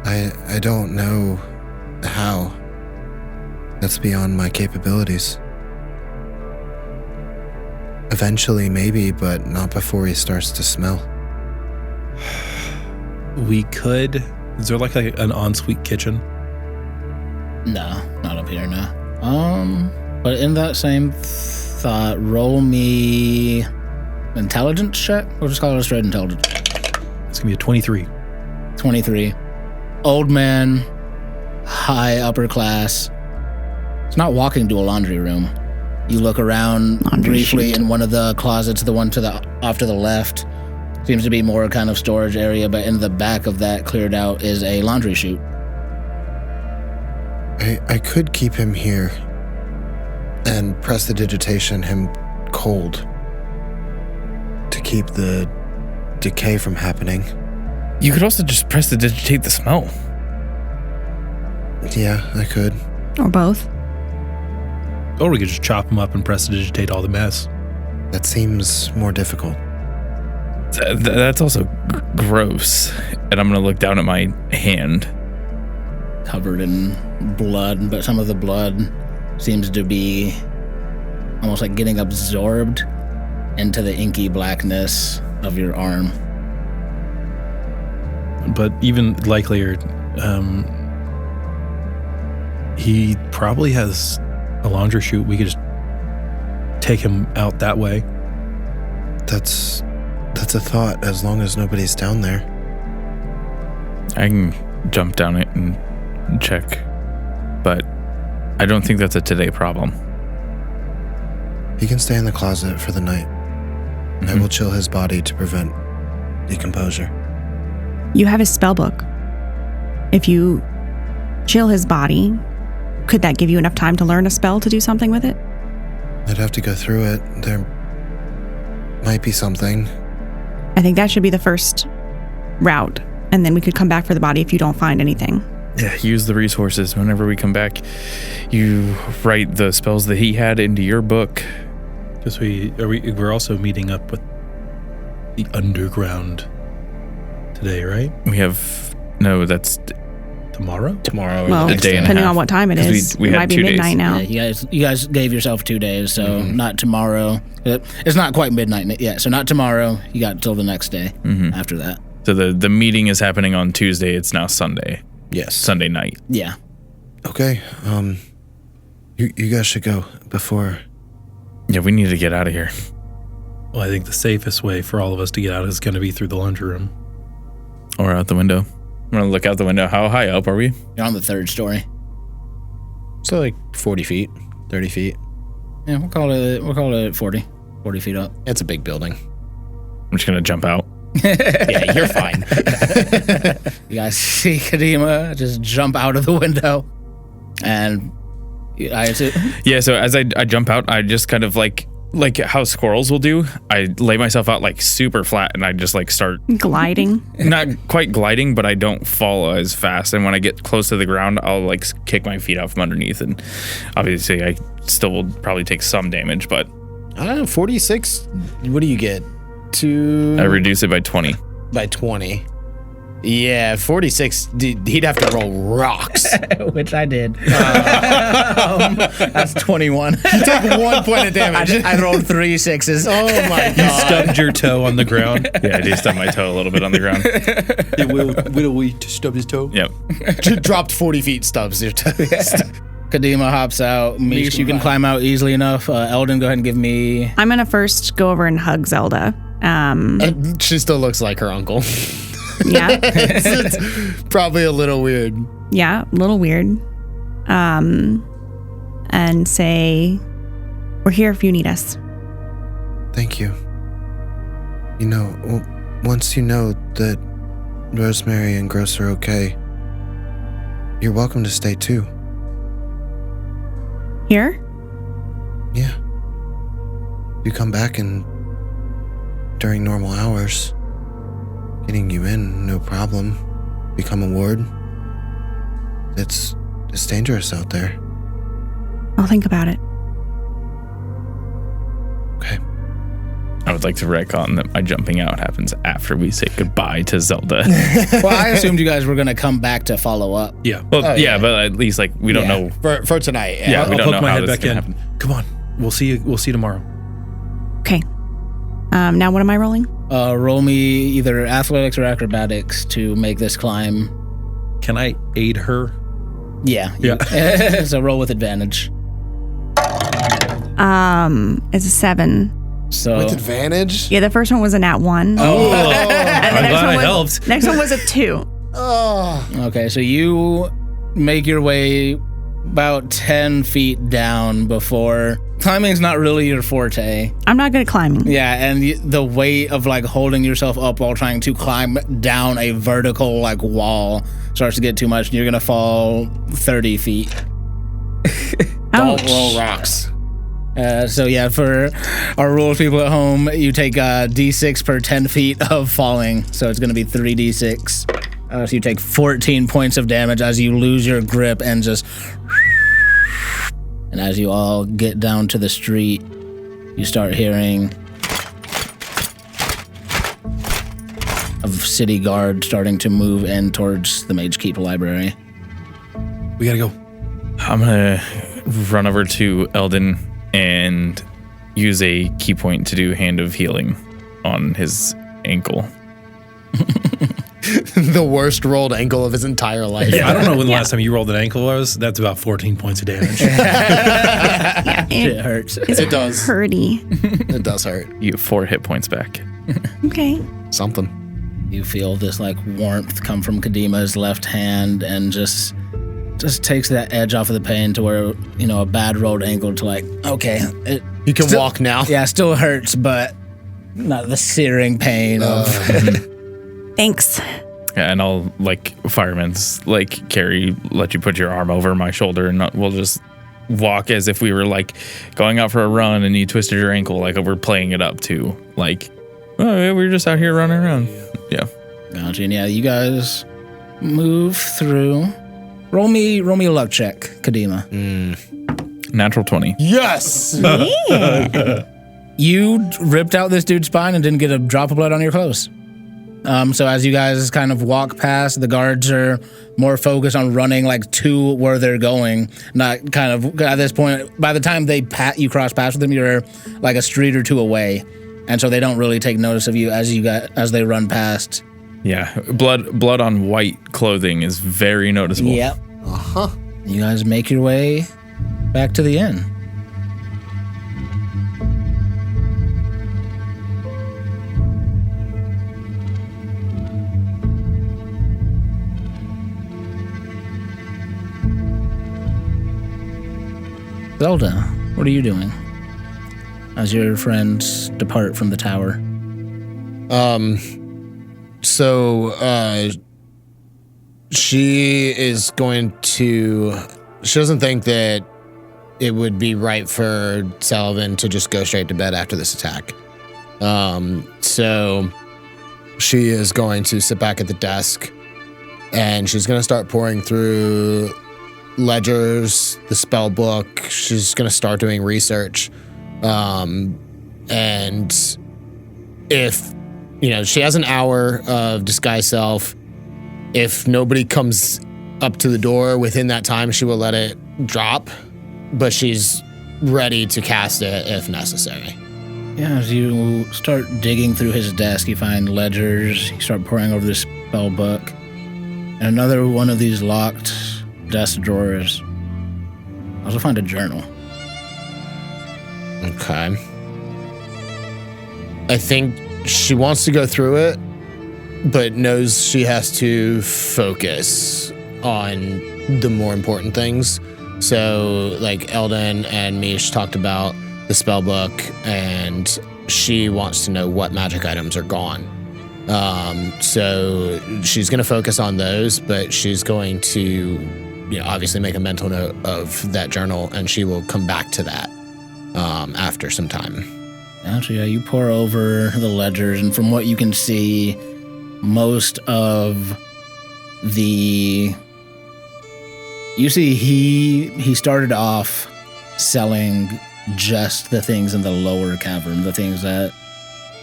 I don't know how. That's beyond my capabilities. Eventually, maybe, but not before he starts to smell. We could. Is there like an ensuite kitchen? No, not up here, no. But in that same thought, roll me intelligence check. We'll just call it a straight intelligence. It's going to be a 23. 23. Old man, high upper class. It's not walking to a laundry room. You look around briefly in one of the closets, the one off to the left. Seems to be more kind of storage area, but in the back of that, cleared out, is a laundry chute. I could keep him here and prestidigitation him cold to keep the decay from happening. You could also just prestidigitate the smell. Yeah, I could. Or both. Or we could just chop him up and prestidigitate all the mess. That seems more difficult. That's also gross. And I'm going to look down at my hand. Covered in blood, but some of the blood seems to be almost like getting absorbed into the inky blackness of your arm. But even likelier, he probably has a laundry chute. We could just take him out that way. That's a thought, as long as nobody's down there. I can jump down it and check, but I don't think that's a today problem. He can stay in the closet for the night. Mm-hmm. I will chill his body to prevent decomposure. You have his spell book. If you chill his body, could that give you enough time to learn a spell to do something with it? I'd have to go through it. There might be something. I think that should be the first route, and then we could come back for the body if you don't find anything. Yeah, use the resources. Whenever we come back, you write the spells that he had into your book. Because we're also meeting up with the underground today, right? We have no. That's Tomorrow? Tomorrow. Well, a day and a depending half. on what time it 'Cause is. we It had might be 2 days. midnight now. Yeah, you guys gave yourself 2 days, so not tomorrow. It's not quite midnight yet, so not tomorrow. You got till the next day after that. So the meeting is happening on Tuesday. It's now Sunday. Yes. Sunday night. Yeah. Okay, you guys should go before. Yeah, we need to get out of here. Well, I think the safest way for all of us to get out is going to be through the lunchroom. Or out the window. I'm going to look out the window. How high up are we? You're on the 3rd story. So like 40 feet, 30 feet. Yeah, we'll call it 40 feet up. It's a big building. I'm just going to jump out. Yeah, you're fine. You guys see Kadima just jump out of the window, and Yeah, so as I jump out, I just kind of like how squirrels will do. I lay myself out like super flat and I just like start Gliding. not quite gliding, but I don't fall as fast. And when I get close to the ground, I'll like kick my feet out from underneath. And obviously I still will probably take some damage, but I don't know, 46. What do you get? I reduce it by 20. By 20. Yeah, 46. He'd have to roll rocks. which I did. That's 21. You took 1 point of damage. I rolled 3 6s. Oh my You god. stubbed your toe on the ground. Yeah, I do stub my toe a little bit on the ground. Will we stub his toe? Yep. Dropped 40 feet, stubs your toe. Kadima hops out. Mish, you can climb out easily enough. Eldon, go ahead and give me. I'm going to first go over and hug Zelda. She still looks like her uncle. Yeah. It's probably a little weird. Yeah, a little weird. And say, we're here if you need us. Thank you. You know, once you know that Rosemary and Gross are okay, you're welcome to stay too. Here? Yeah. You come back and during normal hours, getting you in, no problem. Become a ward. It's dangerous out there. I'll think about it. Okay. I would like to retcon that my jumping out happens after we say goodbye to Zelda. Well, I assumed you guys were going to come back to follow up. Yeah. Well, yeah, but at least like we don't know. For tonight. Yeah, we I'll don't know poke my how head this back is gonna in. happen. Come on. We'll see you tomorrow. Okay. Now what am I rolling? Roll me either athletics or acrobatics to make this climb. Can I aid her? Yeah. Yeah. So roll with advantage. It's a 7. So With advantage? Yeah, the first one was a nat 1. Oh, And the I'm next glad one I was, helped. Next one was a 2. Oh. okay, so you make your way about 10 feet down before climbing's not really your forte. I'm not good at climbing. Yeah, and the weight of like holding yourself up while trying to climb down a vertical like wall starts to get too much. You're gonna fall 30 feet. Don't Ouch. roll rocks. So yeah, for our rules people at home, you take D6 per 10 feet of falling. So it's gonna be 3d6. So you take 14 points of damage as you lose your grip and just. And as you all get down to the street, you start hearing of city guard starting to move in towards the Mage Keep library. We gotta go. I'm gonna run over to Eldon and use a key point to do Hand of Healing on his ankle. The worst rolled ankle of his entire life. Yeah, I don't know when the last time you rolled an ankle was. That's about 14 points of damage. It hurts. It does. Hurty. It does hurt. You get 4 hit points back. Okay. Something. You feel this like warmth come from Kadima's left hand and just takes that edge off of the pain to where, you know, a bad rolled ankle to like, okay. You can walk now. Yeah, still hurts, but not the searing pain of... Thanks. Yeah, and I'll like fireman's like let you put your arm over my shoulder and we'll just walk as if we were like going out for a run and you twisted your ankle, like we're playing it up too. Like, oh yeah, we're just out here running around. Yeah. Gotcha. And yeah, you guys move through. Roll me a luck check, Kadima. Natural 20. Yes. You ripped out this dude's spine and didn't get a drop of blood on your clothes. So as you guys kind of walk past, the guards are more focused on running like to where they're going. Not kind of at this point. By the time you cross paths with them, you're like a street or two away, and so they don't really take notice of you as they run past. Yeah, blood on white clothing is very noticeable. Yep. You guys make your way back to the inn. Zelda, what are you doing as your friends depart from the tower? She doesn't think that it would be right for Salovin to just go straight to bed after this attack. So she is going to sit back at the desk and she's going to start pouring through ledgers, the spell book. She's going to start doing research. And if, she has an hour of disguise self. If nobody comes up to the door within that time, she will let it drop, but she's ready to cast it if necessary. Yeah, as you start digging through his desk, you find ledgers, you start pouring over the spell book, and another one of these locked desk drawers. You also find a journal. Okay. I think she wants to go through it, but knows she has to focus on the more important things. So, like Eldon and Mish talked about the spell book, and she wants to know what magic items are gone. So she's going to focus on those, but she's going to, obviously make a mental note of that journal, and she will come back to that after some time. Actually, yeah, you pour over the ledgers, and from what you can see, most of the... You see, he started off selling just the things in the lower cavern, the things that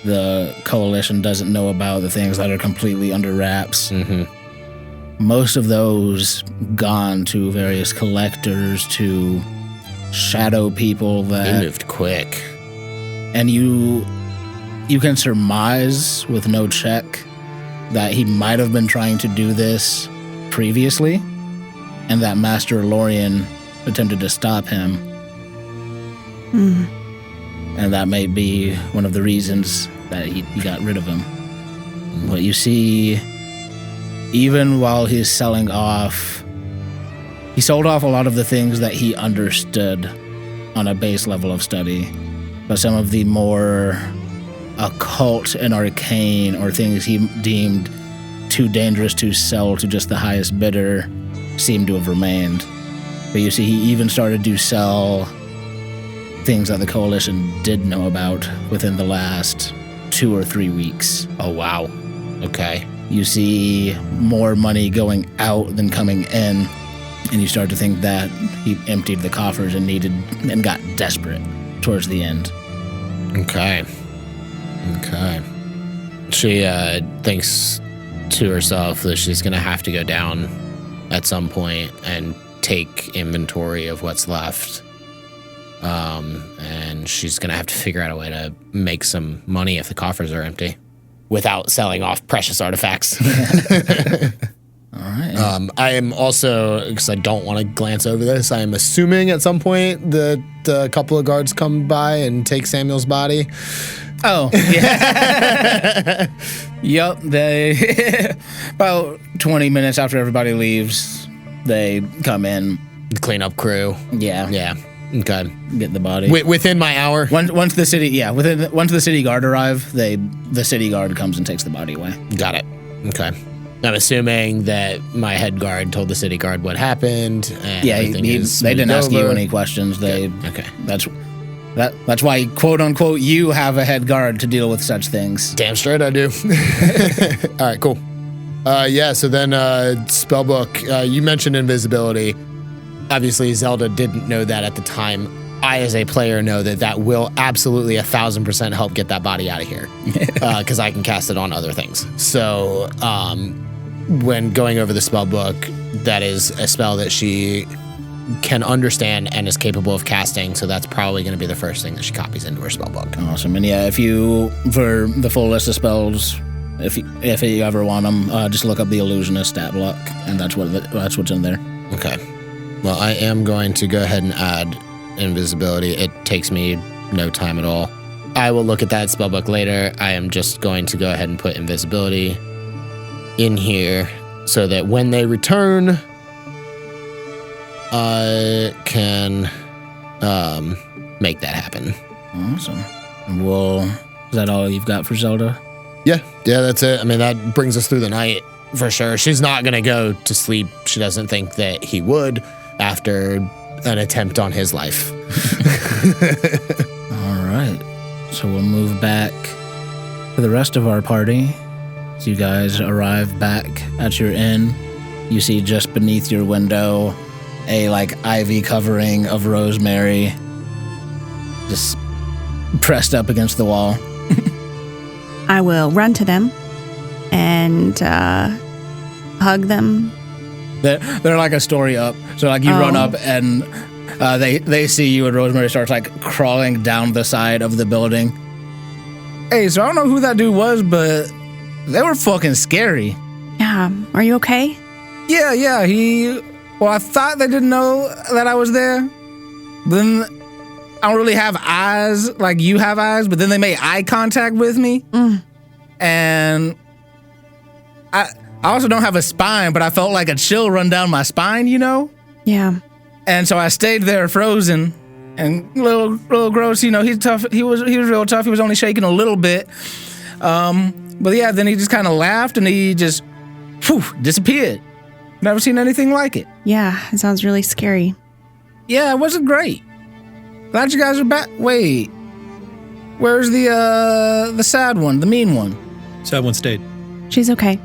the coalition doesn't know about, the things that are completely under wraps. Mm-hmm. Most of those gone to various collectors, to shadow people that... He moved quick. And you can surmise with no check that he might have been trying to do this previously, and that Master Lorien attempted to stop him. And that may be one of the reasons that he got rid of him. But you see, even while he's selling off, he sold off a lot of the things that he understood on a base level of study. But some of the more occult and arcane, or things he deemed too dangerous to sell to just the highest bidder, seem to have remained. But you see, he even started to sell things that the coalition did know about within the last 2 or 3 weeks. Oh, wow. Okay. You see more money going out than coming in, and you start to think that he emptied the coffers and got desperate towards the end. Okay. She thinks to herself that she's going to have to go down at some point and take inventory of what's left. And she's going to have to figure out a way to make some money if the coffers are empty without selling off precious artifacts. All right. I am also, because I don't want to glance over this, I am assuming at some point that a couple of guards come by and take Samuel's body. Oh, yeah. Yup, they... about 20 minutes after everybody leaves, they come in. The cleanup crew. Yeah. Okay. Get the body. Within my hour? Once the city guard arrive, the city guard comes and takes the body away. Got it. Okay. I'm assuming that my head guard told the city guard what happened. And yeah, they didn't ask you any questions. Okay. That's why, quote unquote, you have a head guard to deal with such things. Damn straight I do. All right, cool. So then spellbook, you mentioned invisibility. Obviously, Zelda didn't know that at the time I, as a player, know that will absolutely 1,000% help get that body out of here, because I can cast it on other things. So when going over the spell book, that is a spell that she can understand and is capable of casting, so that's probably going to be the first thing that she copies into her spell book. Awesome. And yeah, if you, for the full list of spells, if you ever want them, just look up the illusionist stat block, and that's what's in there. Okay. Well, I am going to go ahead and add invisibility. It takes me no time at all. I will look at that spellbook later. I am just going to go ahead and put invisibility in here so that when they return, I can make that happen. Awesome. Well, is that all you've got for Zelda? Yeah, that's it. I mean, that brings us through the night for sure. She's not going to go to sleep. She doesn't think that he would after an attempt on his life. All right. So we'll move back to the rest of our party. As you guys arrive back at your inn, you see just beneath your window a ivy covering of rosemary just pressed up against the wall. I will run to them and hug them. They're like a story up. So you run up and they see you, and Rosemary starts crawling down the side of the building. Hey, so I don't know who that dude was, but they were fucking scary. Yeah. Are you okay? Yeah. I thought they didn't know that I was there. Then I don't really have eyes like you have eyes, but then they made eye contact with me. And I also don't have a spine, but I felt like a chill run down my spine, you know? Yeah. And so I stayed there frozen and little gross, he's tough. He was real tough. He was only shaking a little bit. But yeah, then he just kind of laughed and he just disappeared. Never seen anything like it. Yeah, it sounds really scary. Yeah, it wasn't great. Glad you guys are back. Wait, where's the sad one, the mean one? Sad one stayed. She's okay.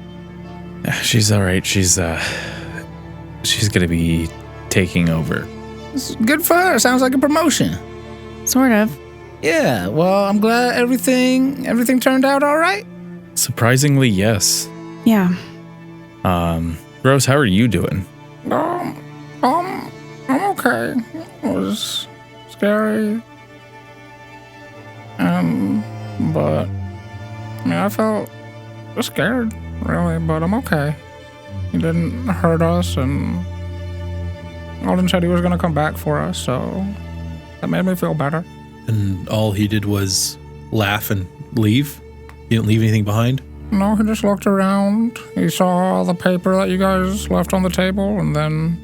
She's all right. She's gonna be taking over. It's good for her. Sounds like a promotion. Sort of. Yeah. Well, I'm glad everything turned out all right. Surprisingly, yes. Yeah. Rose, how are you doing? I'm okay. It was scary. But I felt scared, really, but I'm okay. He didn't hurt us, and Alden said he was going to come back for us, so that made me feel better. And all he did was laugh and leave? He didn't leave anything behind? No, he just looked around. He saw the paper that you guys left on the table, and then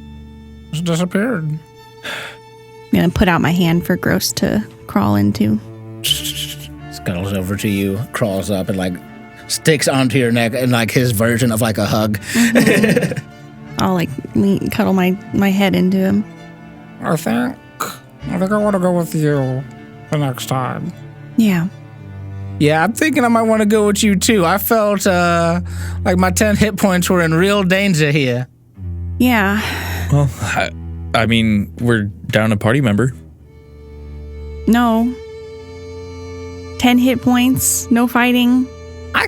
just disappeared. I'm going to put out my hand for Gross to crawl into. Scuttles over to you, crawls up, and sticks onto your neck and his version of a hug. I'll cuddle my head into him. I think I want to go with you the next time. Yeah. Yeah, I'm thinking I might want to go with you too. I felt like my 10 hit points were in real danger here. Yeah. Well, I mean, we're down a party member. No. 10 hit points, no fighting. I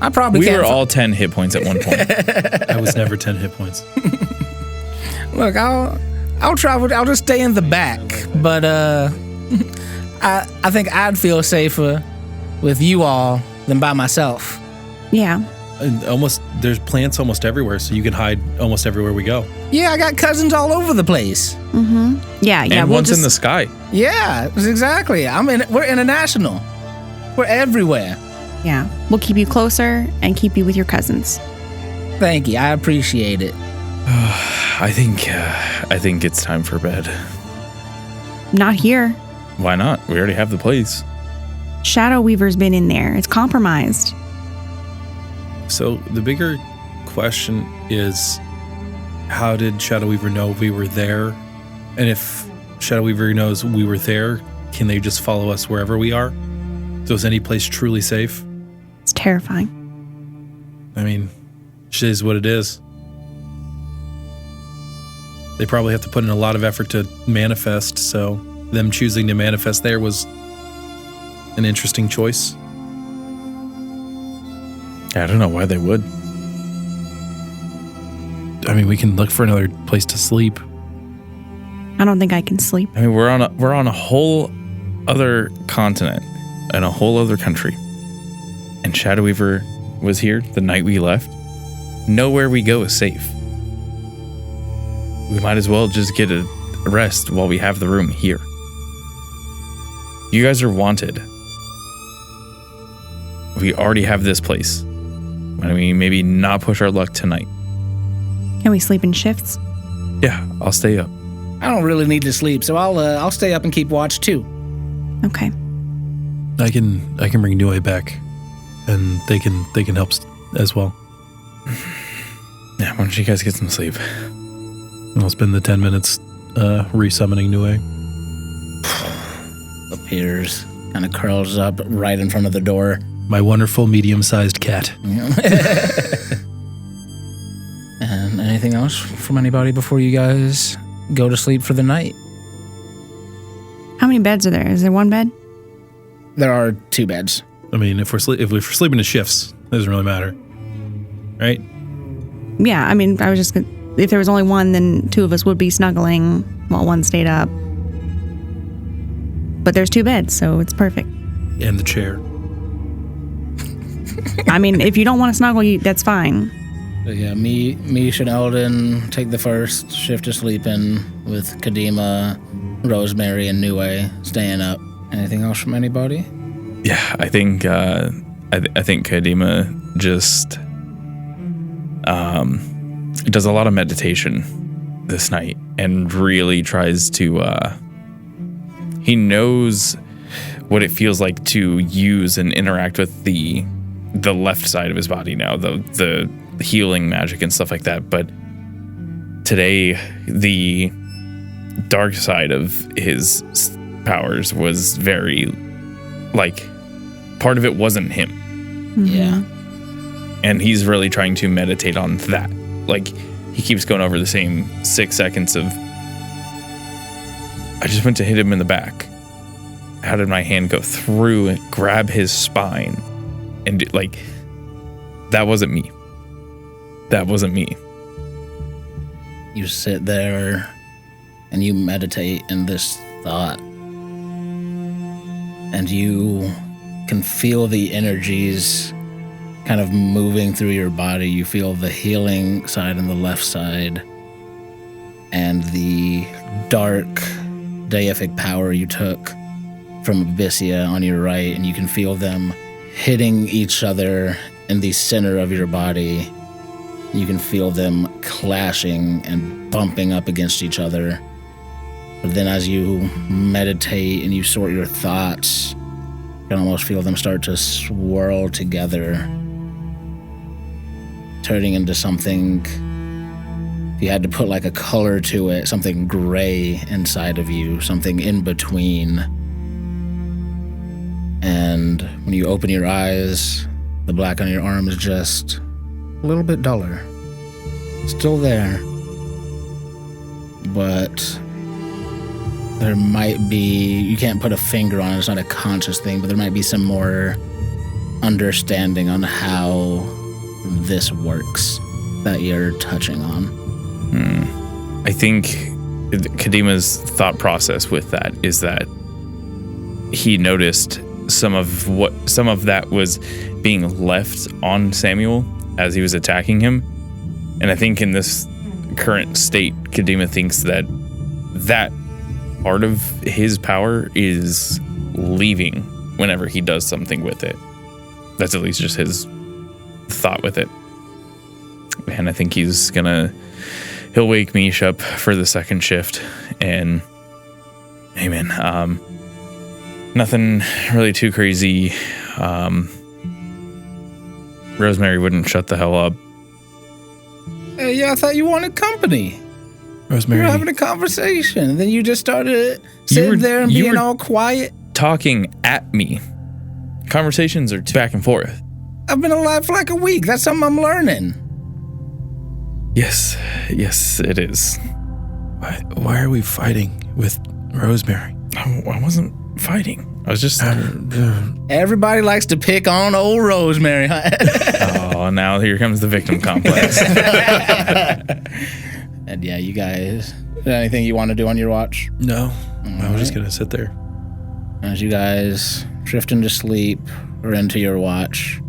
probably can't. We were all 10 hit points at one point. I was never 10 hit points. Look, I'll travel. I'll just stay in the back. But I think I'd feel safer with you all than by myself. Yeah. And there's plants almost everywhere, so you can hide almost everywhere we go. Yeah, I got cousins all over the place. Mm-hmm. Yeah. And one's in the sky. Yeah, exactly. We're international. We're everywhere. Yeah. We'll keep you closer and keep you with your cousins. Thank you. I appreciate it. I think it's time for bed. Not here. Why not? We already have the place. Shadow Weaver's been in there. It's compromised. So the bigger question is, how did Shadow Weaver know we were there? And if Shadow Weaver knows we were there, can they just follow us wherever we are? So is any place truly safe? It's terrifying. I mean, it is what it is. They probably have to put in a lot of effort to manifest, so them choosing to manifest there was an interesting choice. I don't know why they would. I mean, we can look for another place to sleep. I don't think I can sleep. I mean, we're on a whole other continent and a whole other country. And Shadow Weaver was here the night we left. Nowhere we go is safe. We might as well just get a rest while we have the room here. You guys are wanted. We already have this place. Why don't we maybe not push our luck tonight? Can we sleep in shifts? Yeah, I'll stay up. I don't really need to sleep, so I'll stay up and keep watch too. Okay. I can bring Nue back, and they can help as well. Yeah, why don't you guys get some sleep? And I'll spend the 10 minutes resummoning Nue. Appears, kind of curls up right in front of the door. My wonderful medium-sized cat. And anything else from anybody before you guys go to sleep for the night? How many beds are there? Is there one bed? There are 2 beds. I mean, if we're sleeping in shifts, it doesn't really matter, right? Yeah, I mean, I was just gonna, if there was only one, then 2 of us would be snuggling while one stayed up. But there's 2 beds, so it's perfect. And the chair. I mean, if you don't want to snuggle, that's fine. So yeah, Mish and Eldon take the first shift of sleeping with Kadima, Rosemary, and Nue staying up. Anything else from anybody? Yeah, I think I think Kadima just does a lot of meditation this night and really tries to he knows what it feels like to use and interact with the left side of his body now, the healing magic and stuff like that. But today, the dark side of his powers was very, like, part of it wasn't him. Yeah. And he's really trying to meditate on that. Like, he keeps going over the same 6 seconds of, I just went to hit him in the back. How did my hand go through and grab his spine? And, like, that wasn't me. That wasn't me. You sit there and you meditate in this thought. And you can feel the energies kind of moving through your body. You feel the healing side on the left side and the dark deific power you took from Abyssia on your right, and you can feel them hitting each other in the center of your body. You can feel them clashing and bumping up against each other. But then as you meditate and you sort your thoughts, you can almost feel them start to swirl together, turning into something, if you had to put like a color to it, something gray inside of you, something in between. And when you open your eyes, the black on your arm is just a little bit duller. Still there. But there might be, you can't put a finger on it, it's not a conscious thing, but there might be some more understanding on how this works that you're touching on. I think Kadima's thought process with that is that he noticed some of that was being left on Samuel as he was attacking him. And I think in this current state, Kadima thinks that part of his power is leaving whenever he does something with it. That's at least just his thought with it. And I think he'll wake Mish up for the second shift. And hey man, nothing really too crazy. Rosemary wouldn't shut the hell up. Hey, yeah, I thought you wanted company. Rosemary. We were having a conversation. Then you just started sitting there and being all quiet. Talking at me. Conversations are back and forth. I've been alive for like a week. That's something I'm learning. Yes, it is. Why are we fighting with Rosemary? I wasn't fighting. I was just... Everybody likes to pick on old Rosemary. Oh, now here comes the victim complex. And yeah, you guys, anything you want to do on your watch? No, I was just going to sit there. As you guys drift into sleep or into your watch,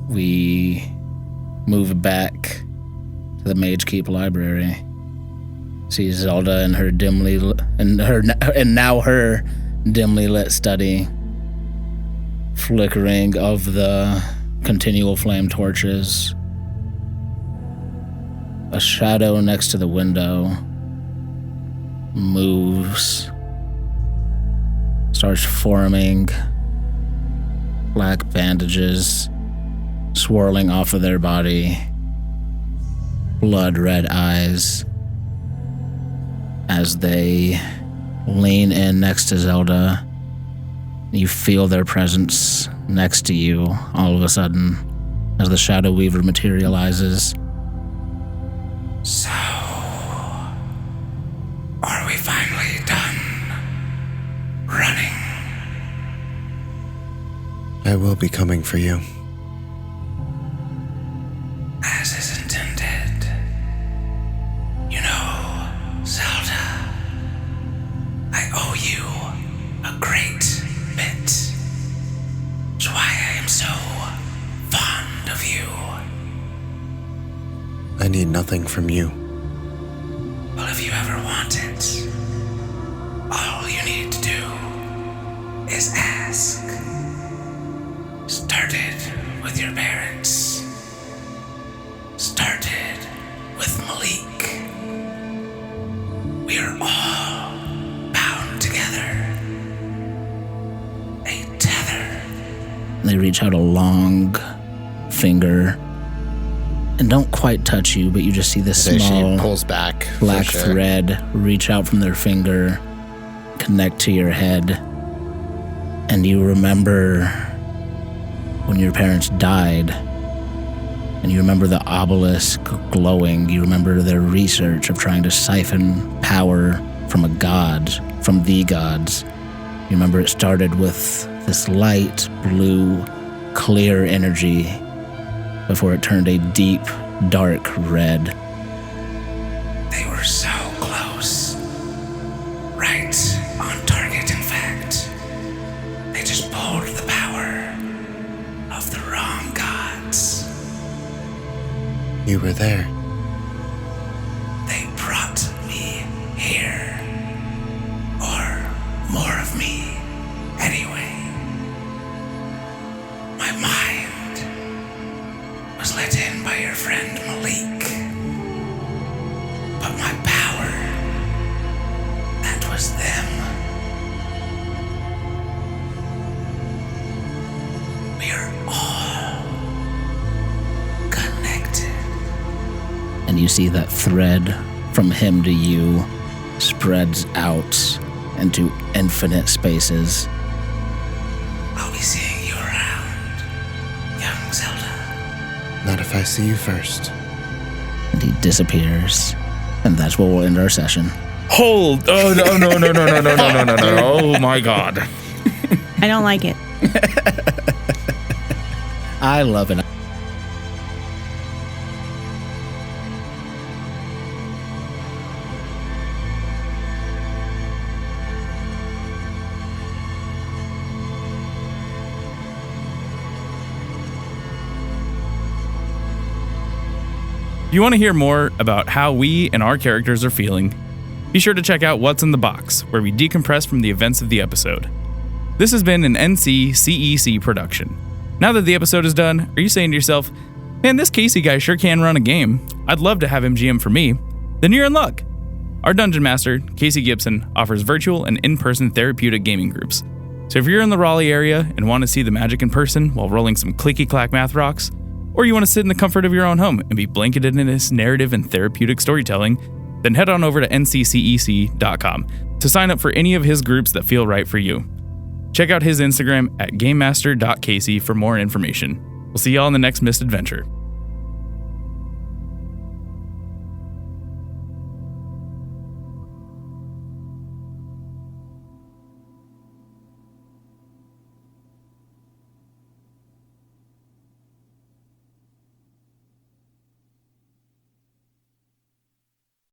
we move back to the Mage Keep Library. See Zelda in her dimly lit study, flickering of the continual flame torches. A shadow next to the window moves, starts forming black bandages swirling off of their body, blood red eyes as they lean in next to Zelda. You feel their presence next to you all of a sudden as the Shadow Weaver materializes. So, are we finally done running? I will be coming for you. As is intended. You know, Zelda, I owe you a great bit. That's why I am so fond of you. I need nothing from you. Well, if you ever want it, all you need to do is ask. Started with your parents. Started with Malik. We are all bound together. A tether. They reach out a long finger and don't quite touch you, but you just see this So small she pulls back. black for sure. thread reach out from their finger, connect to your head, and you remember when your parents died, and you remember the obelisk glowing. You remember their research of trying to siphon power from a god, from the gods. You remember it started with this light blue, clear energy before it turned a deep, dark red. They were so close. Right on target, in fact. They just pulled the power of the wrong gods. You were there. They brought me here. Or more of me, anyway. My mind was let in by your friend Malik. But my power, that was them. We are all connected. And you see that thread from him to you spreads out into infinite spaces. I'll be seeing you around, young Zelda. Not if I see you first. And he disappears. And that's where we'll end our session. Hold. Oh, no. Oh, my God. I don't like it. I love it. If you want to hear more about how we and our characters are feeling, be sure to check out What's in the Box, where we decompress from the events of the episode. This has been an NCCEC production. Now that the episode is done, are you saying to yourself, man, this Casey guy sure can run a game. I'd love to have him GM for me. Then you're in luck. Our Dungeon Master, Casey Gibson, offers virtual and in-person therapeutic gaming groups. So if you're in the Raleigh area and want to see the magic in person while rolling some clicky-clack math rocks, or you want to sit in the comfort of your own home and be blanketed in this narrative and therapeutic storytelling, then head on over to NCCEC.com to sign up for any of his groups that feel right for you. Check out his Instagram at GameMaster.Casey for more information. We'll see y'all in the next Mist Adventure.